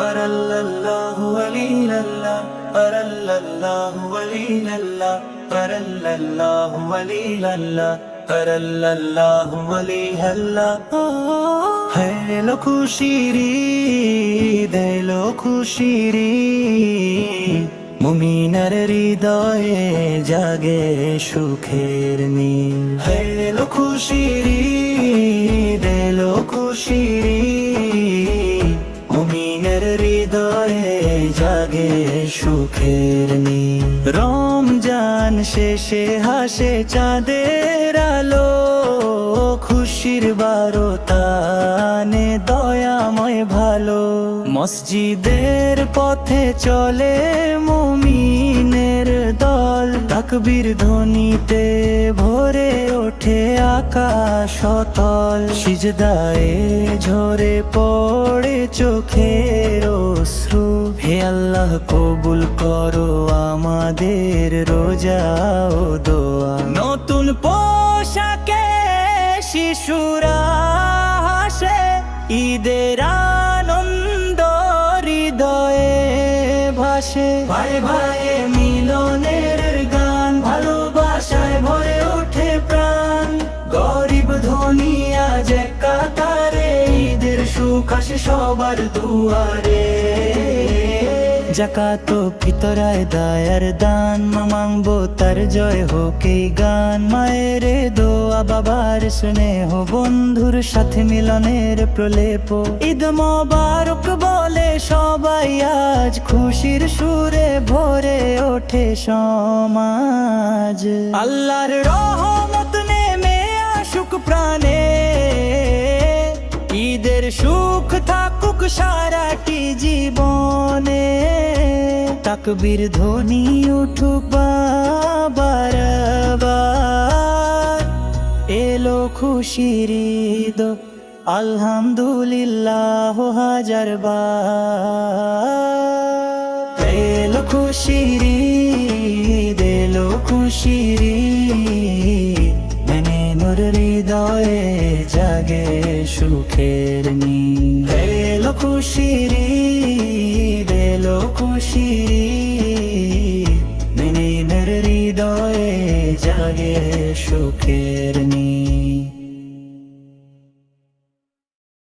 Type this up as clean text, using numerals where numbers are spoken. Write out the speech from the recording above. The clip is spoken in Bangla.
Qarallallahu walillallah, qarallallahu walillallah, qarallallahu walillallah, qarallallahu walillallah. Hello খুশির ঈদ, এলো খুশির ঈদ, মুমিনের হৃদয়ে জাগে সুখের নীল। এলো খুশির ঈদ, এলো খুশির ঈদ, মুমিনের হৃদয়ে জাগে সুখের নীল। রমজান শেষে হাসে চাঁদের আলো, খুশির বারতানে দয়াময় ভালো। মসজিদের পথে চলে মুমিনের দল, তাকবীর ধ্বনিতে ভরে ওঠে আকাশ অতল। সিজদায়ে ঝরে পড়ে চোখের অশ্রু, হে আল্লাহ কবুল করো আমাদের রোজা ও দোয়া। নতুন পোশাকে শিশুরা হাসে, ঈদের আনন্দ হৃদয়ে ভাসে। ভাই ভাই মিলনের গান, ভালোবাসায় ভরে ওঠে প্রাণ। গরিব ধনী আজ এক কাতারে, ঈদের সুখ আসে সবার দুয়ারে। যাকাত ফিতরায় দায়ার দান, মা মাংবো তার জয় হোক এই গান। মায়ের দোয়া, বাবার স্নেহ, বন্ধুর সাথে মিলনের প্রলেপ। ঈদ মোবারক বলে সবাই আজ, খুশির সুরে ভরে ওঠে সমাজ। আল্লাহর রহমত নেমে আসুক প্রাণে, ঈদের সুখ থাকুক সারাটি জীবনে। তাকবীর ধ্বনি উঠুক বাবার বার, এলো খুশির ঈদ, আলহামদুলিল্লাহ হাজার বার। এলো খুশির ঈদ, এলো খুশির ঈদ, মুমিনের হৃদয়ে জাগে সুখের নীল। এলো খুশির ঈদ, এলো খুশির ঈদ, মুমিনের হৃদয়ে জাগে সুখের নীল।